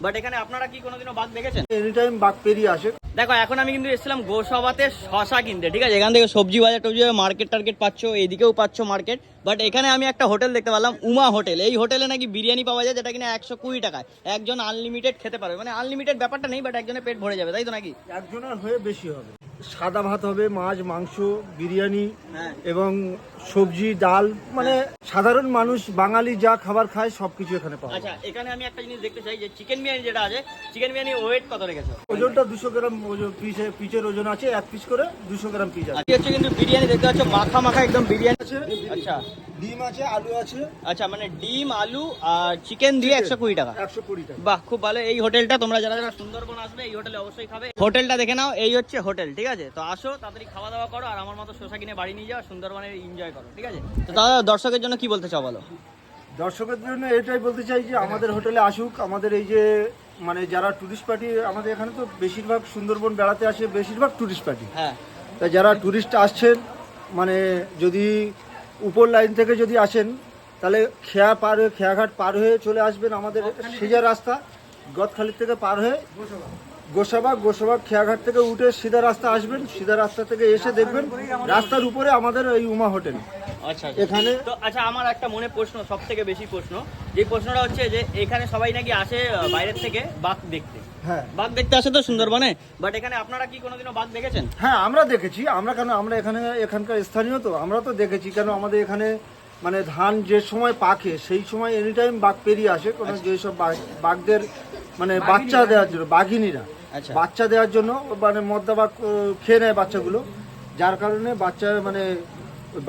But এখানে আপনারা কি কোনোদিনও বাঘ দেখেছেন? এনি টাইম বাঘ পেরিয়ে আসে। দেখো এখন আমি কিন্তু এসেছিলাম গোসবাতে শশা কিনতে, ঠিক আছে? এখান থেকে সবজি বাজার টবজি মার্কেট টার্গেট পাচ্ছ, এইদিকেও পাচ্ছ মার্কেট। বাট এখানে আমি একটা হোটেল দেখতে পেলাম, উমা হোটেল। এই হোটেলে নাকি বিরিয়ানি পাওয়া যায়, যেটা কিনা 120 টাকায় একজন আনলিমিটেড খেতে পারবে। মানে আনলিমিটেড ব্যাপারটা নেই, বাট একজনের পেট ভরে যাবে, তাই তো নাকি? একজনের হয়ে বেশি হবে। সাদা ভাত হবে, মাছ মাংস বিরিয়ানি হ্যাঁ। এবং সবজি ডাল, মানে সাধারণ মানুষ বাঙালি যা খাবার খায় সবকিছু এখানে পাওয়া যায়। আচ্ছা, এখানে আমি একটা জিনিস দেখতে চাই যে চিকেন বিরিয়ানি যেটা আছে, চিকেন বিরিয়ানি ওয়েট কত রেখেছো? ওজনটা 200 গ্রাম পিচের ওজন আছে, এক পিস করে 200 গ্রাম পিচ আছে। হচ্ছে কিন্তু বিরিয়ানি দেখতে পাচ্ছ, মাখা মাখা একদম বিরিয়ানি আছে, আচ্ছা ডিম আছে, আলু আছে। আচ্ছা, মানে ডিম আলু আর চিকেন দিয়ে 120 টাকা। 120 টাকা। বাহ, খুব ভালো। এই হোটেলটা তোমরা যারা যারা সুন্দরবন আসবে এই হোটেলে অবশ্যই খাবে। হোটেলটা দেখে নাও, এই হচ্ছে হোটেল, ঠিক আছে? তো আসো, তাড়াতাড়ি খাওয়া দাওয়া করো আর আমার মতো শসা কিনে বাড়ি নিয়ে যাও, সুন্দরবনের এনজয় করো, ঠিক আছে? তো দাদা, দর্শকের জন্য কি বলতে চাও বলো? দর্শকের জন্য এটাই বলতে চাই যে আমাদের হোটেলে আসুক। আমাদের এই যে মানে যারা টুরিস্ট পার্টি, আমাদের এখানে তো বেশিরভাগ সুন্দরবন বেড়াতে আসে, বেশিরভাগ টুরিস্ট পার্টি। হ্যাঁ। তাই যারা টুরিস্ট আসছেন, মানে যদি উপর লাইন থেকে যদি আসেন, তাহলে খেয়াঘাট পার হয়ে চলে আসবেন আমাদের সিজা রাস্তা, গদখালি থেকে পার হয়ে গোসাবাগ খেয়াঘাট থেকে উঠে সিধা রাস্তা আসবেন। সিধা রাস্তা থেকে এসে দেখবেন রাস্তার উপরে আমাদের এই উমা হোটেল। আচ্ছা, এখানে তো আচ্ছা, আমার একটা মনে প্রশ্ন, সব থেকে বেশি প্রশ্ন, যে প্রশ্নটা হচ্ছে যে এখানে সবাই নাকি আসে বাইরের থেকে বাঘ দেখতে। হ্যাঁ, বাঘ দেখতে আসে তো সুন্দরবনে, বাট এখানে আপনারা কি কোনোদিনও বাঘ দেখেছেন? হ্যাঁ আমরা দেখেছি। আমরা এখানকার স্থানীয়, তো আমরা তো দেখেছি। কেন আমাদের এখানে মানে ধান যে সময় পাকে সেই সময় এনি টাইম বাঘ পেরিয়ে আসে। কোনো যেসব বাঘদের মানে বাচ্চা দেওয়ার জন্য, বাঘিনীরা আচ্ছা। বাচ্চা দেওয়ার জন্য মানে মদ্দা বাঘ খেয়ে নেয় বাচ্চাগুলো, যার কারণে বাচ্চা মানে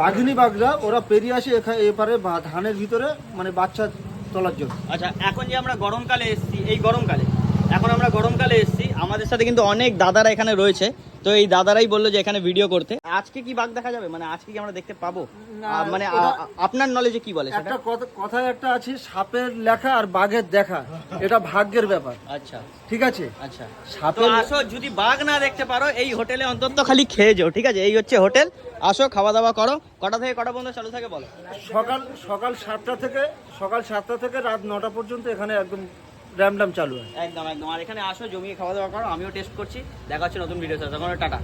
বাঘিনী বাঘরা ওরা পেরিয়ে আসে এপারে ধানের ভিতরে মানে বাচ্চা তোলার জন্য। আচ্ছা, এখন যে আমরা গরমকালে এসেছি, এখন আমরা গরমকালে এসেছি, আমাদের সাথে কিন্তু অনেক দাদারা এখানে রয়েছে। তো এই দাদারাই বললো যে এখানে ভিডিও করতে। আজকে কি বাঘ দেখা যাবে? মানে আজকে কি আমরা দেখতে পাবো? মানে আপনার নলেজে কি বলে সেটা? একটা কথায় একটা আছে, সাপের লেখা আর বাঘের দেখা, এটা ভাগ্যের ব্যাপার। আচ্ছা, ঠিক আছে। আচ্ছা, তো সাপের আসো, যদি বাঘ না দেখতে পারো এই হোটেলে অন্তত খালি খেয়ে যাও, ঠিক আছে? এই হচ্ছে হোটেল, আসো খাওয়া দাওয়া করো। কটা থেকে কটা পর্যন্ত চালু থাকে বলো? সকাল 7টা থেকে রাত 9টা পর্যন্ত এখানে একদম র্যামডাম চালু হয়। একদম একদম। আর এখানে আসো, জমিয়ে খাওয়া দাওয়া করো, আমিও টেস্ট করছি। দেখা হচ্ছে নতুন ভিডিও সাথে। টাটা।